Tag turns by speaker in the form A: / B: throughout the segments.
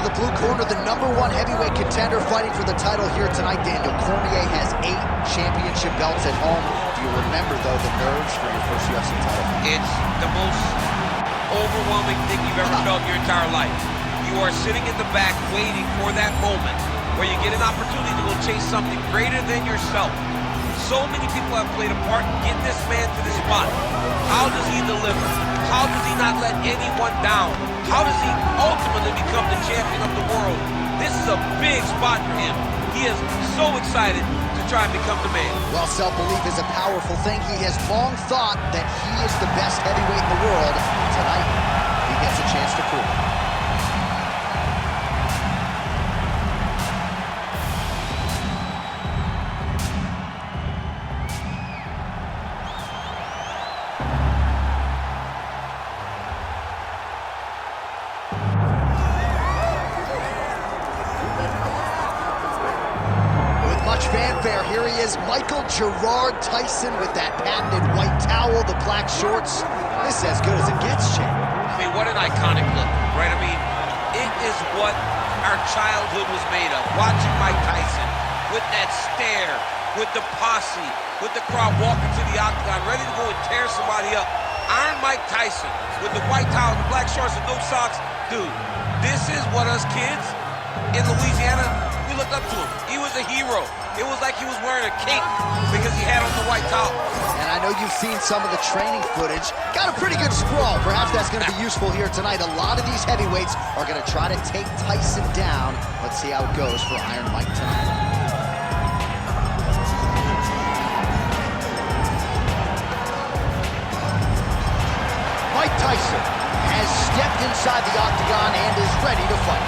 A: the blue corner, the #1 heavyweight contender fighting for the title here tonight. Daniel Cormier has 8 championship belts at home. Do you remember, though, the nerves for your first UFC title?
B: It's the most overwhelming thing you've ever felt in your entire life. You are sitting in the back waiting for that moment where you get an opportunity to go chase something greater than yourself. So many people have played a part in getting this man to this spot. How does he deliver? How does he not let anyone down? How does he ultimately become the champion of the world? This is a big spot for him. He is so excited to try and become the man.
A: Well, self-belief is a powerful thing. He has long thought that he is the best heavyweight in the world. Tonight, he gets a chance to prove it. Fanfare, here he is, Michael Gerard Tyson with that patented white towel, the black shorts. This is as good as it gets, champ.
B: I mean, what an iconic look, right? I mean, it is what our childhood was made of. Watching Mike Tyson with that stare, with the posse, with the crowd walking to the octagon, ready to go and tear somebody up. Iron Mike Tyson with the white towel, the black shorts, and no socks. Dude, this is what us kids in Louisiana, we looked up to him. He was a hero. It was like he was wearing a cape because he had on the white towel.
A: And I know you've seen some of the training footage. Got a pretty good sprawl. Perhaps that's going to be useful here tonight. A lot of these heavyweights are going to try to take Tyson down. Let's see how it goes for Iron Mike tonight. Mike Tyson has stepped inside the octagon and is ready to fight.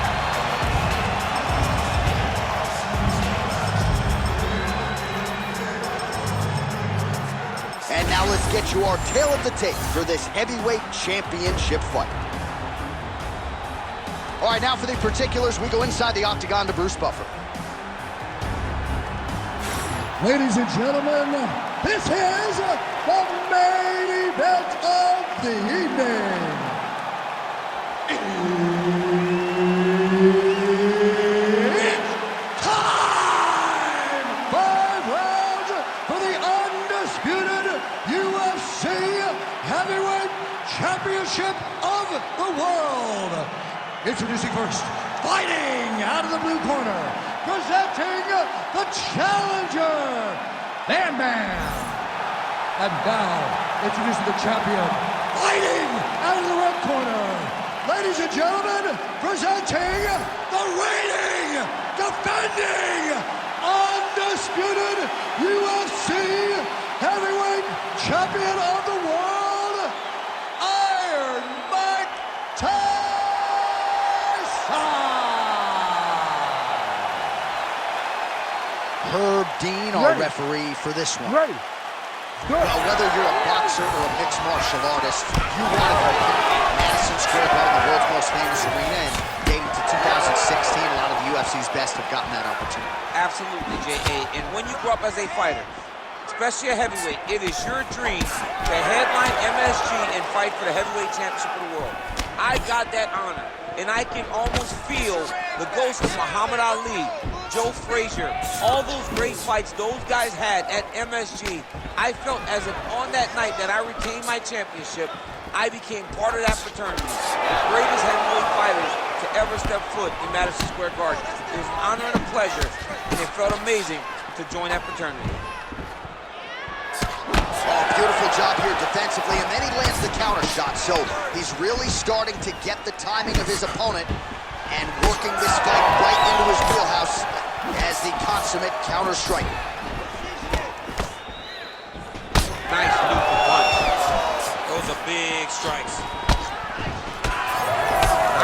A: And now let's get you our tale of the tape for this heavyweight championship fight. All right, now for the particulars, we go inside the octagon to Bruce Buffer.
C: Ladies and gentlemen, this is the main event of the evening. It's time! 5 rounds for the undisputed UFC Heavyweight Championship of the World. Introducing first, fighting out of the blue corner, presenting the challenger, Baddest Man. And now, introducing the champion, fighting out of the red corner. Ladies and gentlemen, presenting the reigning, defending, undisputed UFC Heavyweight Champion of the World, Iron Mike Tyson.
A: Herb Dean, our referee for this one.
C: Ready.
A: Well, whether you're a boxer or a mixed martial artist, you want to compete. Madison Square Garden, the world's most famous arena, and dating to 2016, a lot of the UFC's best have gotten that opportunity.
B: Absolutely, J.A. And when you grow up as a fighter, especially a heavyweight, it is your dream to headline MSG and fight for the heavyweight championship of the world. I got that honor, and I can almost feel the ghost of Muhammad Ali, Joe Frazier, all those great fights those guys had at MSG. I felt as if on that night that I retained my championship, I became part of that fraternity. The greatest heavyweight fighters to ever step foot in Madison Square Garden. It was an honor and a pleasure, and it felt amazing to join that fraternity.
A: Oh, beautiful job here defensively, and then he lands the counter shot. So he's really starting to get the timing of his opponent and working this fight right into his wheelhouse as the consummate counter striker.
B: Nice looping punch. Those are big strikes.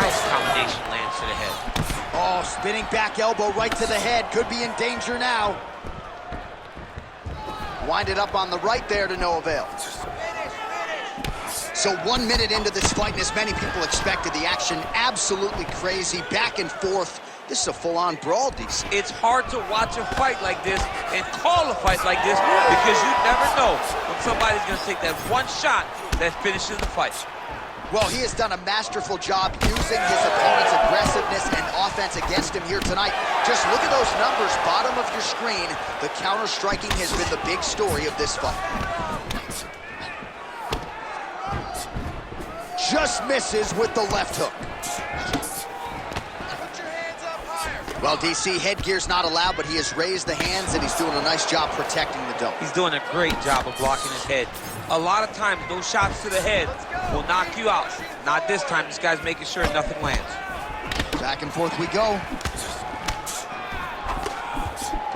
B: Nice combination lands to the head.
A: Oh, spinning back elbow right to the head. Could be in danger now. Winded up on the right there to no avail. So 1 minute into this fight, and as many people expected, the action absolutely crazy, back and forth. This is a full-on brawl, DC.
B: It's hard to watch a fight like this and call a fight like this because you never know when somebody's going to take that one shot that finishes the fight.
A: Well, he has done a masterful job using his opponent's aggressiveness and offense against him here tonight. Just look at those numbers, bottom of your screen. The counter-striking has been the big story of this fight. Just misses with the left hook. Well, DC, headgear's not allowed, but he has raised the hands, and he's doing a nice job protecting the dome.
B: He's doing a great job of blocking his head. A lot of times, those shots to the head will knock you out. Not this time. This guy's making sure nothing lands.
A: Back and forth we go.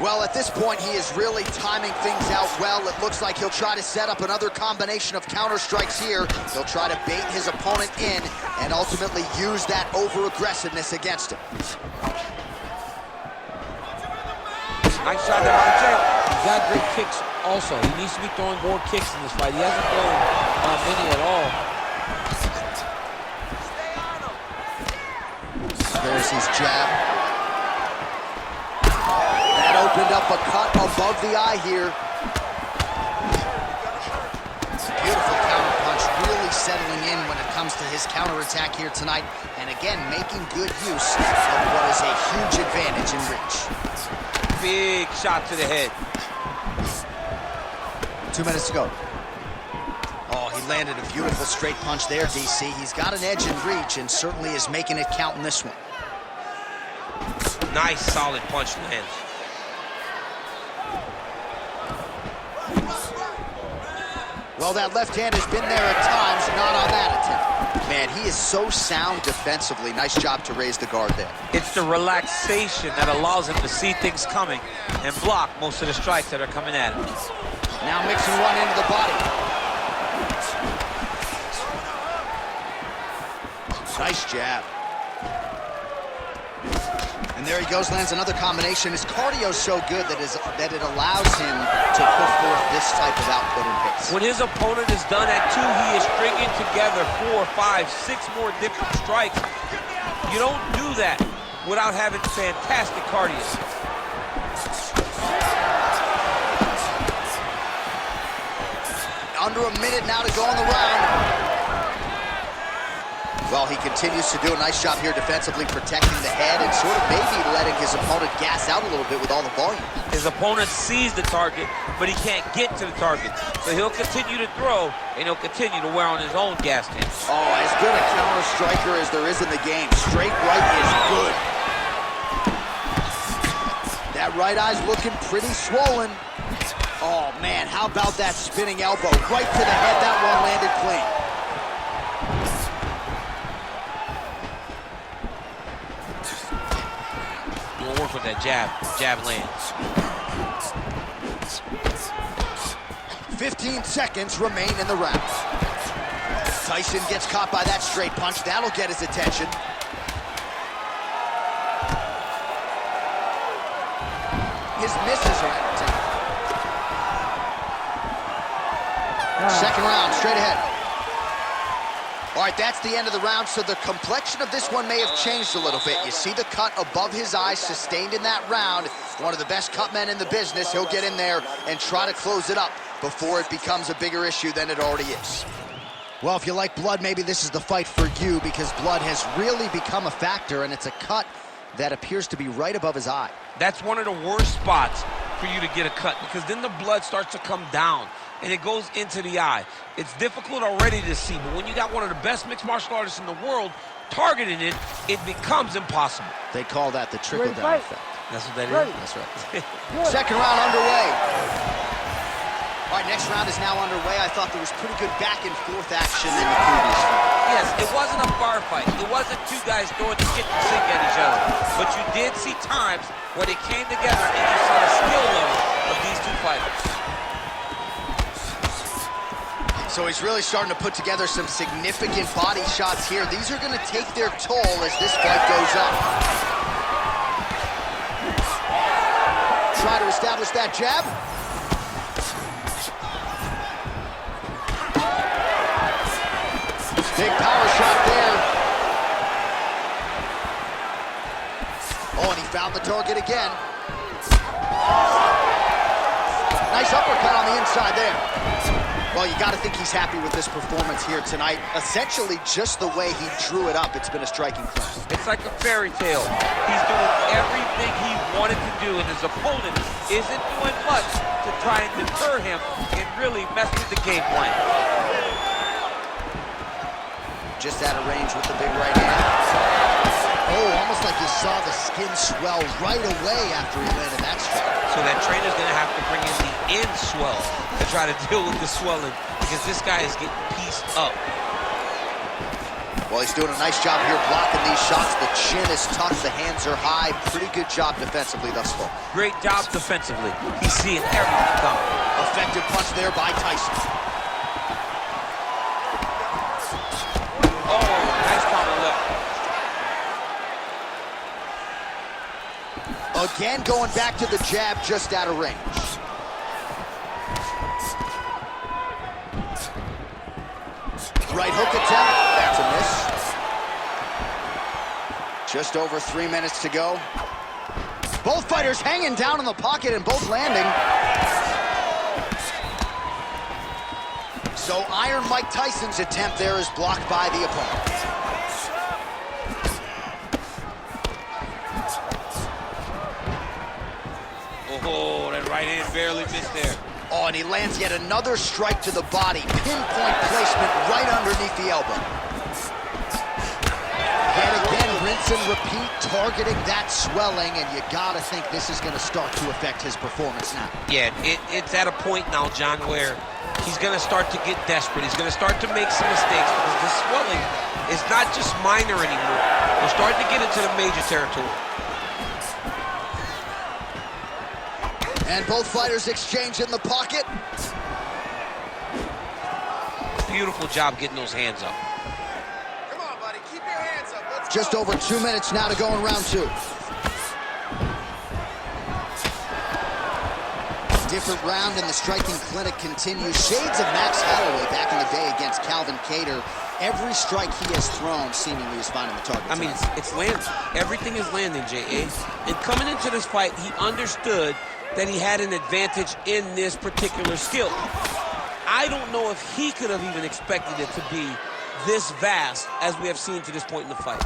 A: Well, at this point, he is really timing things out well. It looks like he'll try to set up another combination of counter strikes here. He'll try to bait his opponent in and ultimately use that over-aggressiveness against him.
B: Nice shot there, Archer. He's got great kicks also. He needs to be throwing more kicks in this fight. He hasn't thrown many at all.
A: There's his jab. That opened up a cut above the eye here. Beautiful counter punch, really settling in when it comes to his counterattack here tonight. And again, making good use of what is a huge advantage in reach.
B: Big shot to the head.
A: 2 minutes to go. Oh, he landed a beautiful straight punch there, DC. He's got an edge in reach and certainly is making it count in this one.
B: Nice, solid punch lands.
A: Well, that left hand has been there at times, not on that attempt. Man, he is so sound defensively. Nice job to raise the guard there.
B: It's the relaxation that allows him to see things coming and block most of the strikes that are coming at him.
A: Now mixing one into the body. Nice jab. And there he goes, lands another combination. His cardio's so good that it allows him to put forth this type of output and pace.
B: When his opponent is done at 2, he is stringing together 4, 5, 6 more different strikes. You don't do that without having fantastic cardio.
A: Under a minute now to go in the round. Well, he continues to do a nice job here defensively, protecting the head and sort of maybe letting his opponent gas out a little bit with all the volume.
B: His opponent sees the target, but he can't get to the target. So he'll continue to throw, and he'll continue to wear on his own gas tank.
A: Oh, as good a counter striker as there is in the game. Straight right is good. That right eye's looking pretty swollen. Oh, man, how about that spinning elbow? Right to the head, that one landed clean.
B: Work with that jab. Jab lands.
A: 15 seconds remain in the round. Tyson gets caught by that straight punch. That'll get his attention. His misses are entertaining. Second round, straight ahead. All right, that's the end of the round, so the complexion of this one may have changed a little bit. You see the cut above his eye sustained in that round. One of the best cut men in the business. He'll get in there and try to close it up before it becomes a bigger issue than it already is. Well, if you like blood, maybe this is the fight for you, because blood has really become a factor, and it's a cut that appears to be right above his eye.
B: That's one of the worst spots for you to get a cut, because then the blood starts to come down and it goes into the eye. It's difficult already to see, but when you got one of the best mixed martial artists in the world targeting it, it becomes impossible.
A: They call that the trickle-down effect.
B: That's what that is?
A: That's right. Second round underway. All right, next round is now underway. I thought there was pretty good back-and-forth action in the previous fight.
B: Yes, it wasn't a bar fight. It wasn't two guys throwing the kitchen sink at each other. But you did see times where they came together and you saw the skill level of these two fighters.
A: So he's really starting to put together some significant body shots here. These are going to take their toll as this fight goes up. Try to establish that jab. Big power shot there. Oh, and he found the target again. Nice uppercut on the inside there. Well, you got to think he's happy with this performance here tonight. Essentially, just the way he drew it up, it's been a striking class.
B: It's like a fairy tale. He's doing everything he wanted to do, and his opponent isn't doing much to try and deter him and really mess with the game plan.
A: Just out of range with the big right hand. Oh, almost like you saw the skin swell right away after he landed that strike.
B: So that trainer's going to have to bring in the end swell to try to deal with the swelling, because this guy is getting pieced up.
A: Well, he's doing a nice job here blocking these shots. The chin is tucked, the hands are high. Pretty good job defensively thus far.
B: Great job defensively. He's seeing everything coming.
A: Effective punch there by Tyson.
B: Oh, nice counter left.
A: Again, going back to the jab just out of range. Right hook attempt, that's a miss. Just over 3 minutes to go. Both fighters hanging down in the pocket and both landing. So Iron Mike Tyson's attempt there is blocked by the opponent.
B: Oh, that right hand barely missed there.
A: Oh, and he lands yet another strike to the body. Pinpoint placement right underneath the elbow. Yet again, rinse and repeat, targeting that swelling, and you gotta think this is gonna start to affect his performance now.
B: Yeah, it's at a point now, John, where he's gonna start to get desperate. He's gonna start to make some mistakes, because the swelling is not just minor anymore. We're starting to get into the major territory.
A: And both fighters exchange in the pocket.
B: Beautiful job getting those hands up.
D: Come on, buddy, keep your hands up. Let's
A: Just
D: go.
A: over 2 minutes now to go in round two. Different round and the striking clinic continues. Shades of Max Holloway back in the day against Calvin Kattar. Every strike he has thrown seemingly is finding the target.
B: I mean, it's landing. Everything is landing, J.A. And coming into this fight, he understood that he had an advantage in this particular skill. I don't know if he could have even expected it to be this vast as we have seen to this point in the fight.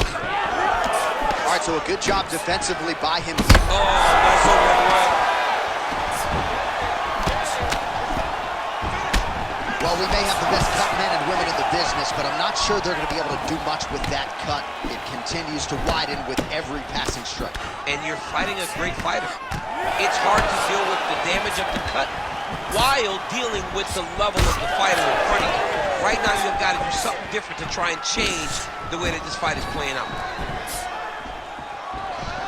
A: All right, so a good job defensively by him.
B: Oh, that's over right.
A: Well, we may have the best cut men and women in the business, but I'm not sure they're going to be able to do much with that cut. It continues to widen with every passing strike.
B: And you're fighting a great fighter. It's hard to deal with the damage of the cut while dealing with the level of the fighter in front of you. Right now, you've got to do something different to try and change the way that this fight is playing out.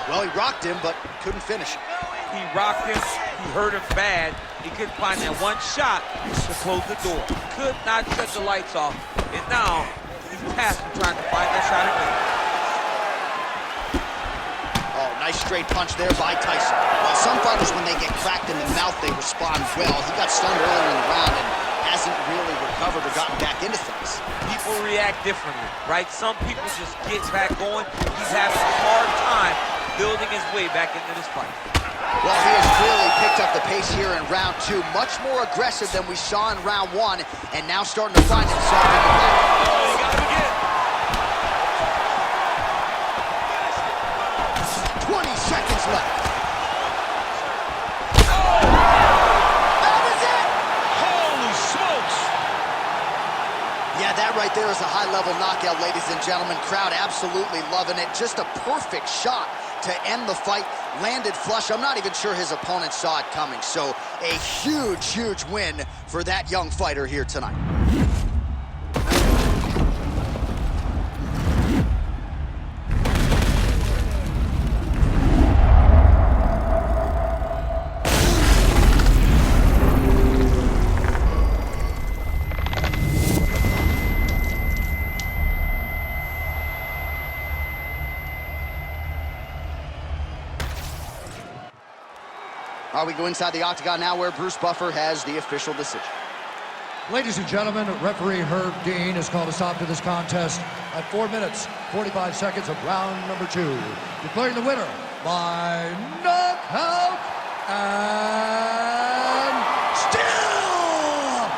A: Well, he rocked him, but couldn't finish it.
B: He rocked him, he hurt him bad. He couldn't find that one shot to close the door. Could not shut the lights off. And now, he's past him trying to find that shot again.
A: Oh, nice straight punch there by Tyson. Well, some fighters, when they get cracked in the mouth, they respond well. He got stunned earlier in the round and hasn't really recovered or gotten back into things.
B: People react differently, right? Some people just get back going. He's having a hard time building his way back into this fight.
A: Well, he has really picked up the pace here in round two. Much more aggressive than we saw in round one, and now starting to find himself in the back.
B: Oh, he got him again.
A: 20 seconds left.
B: Oh!
A: That is it!
B: Holy smokes!
A: Yeah, that right there is a high-level knockout, ladies and gentlemen. Crowd absolutely loving it. Just a perfect shot to end the fight. Landed flush. I'm not even sure his opponent saw it coming. So a huge, huge win for that young fighter here tonight. All right, we go inside the octagon now where Bruce Buffer has the official decision.
C: Ladies and gentlemen, referee Herb Dean has called a stop to this contest at 4 minutes, 45 seconds of round number 2. Declaring the winner by knockout and still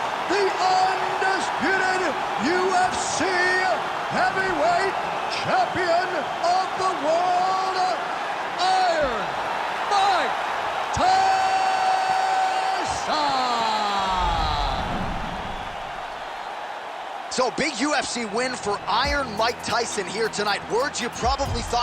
A: So, big UFC win for Iron Mike Tyson here tonight. Words you probably thought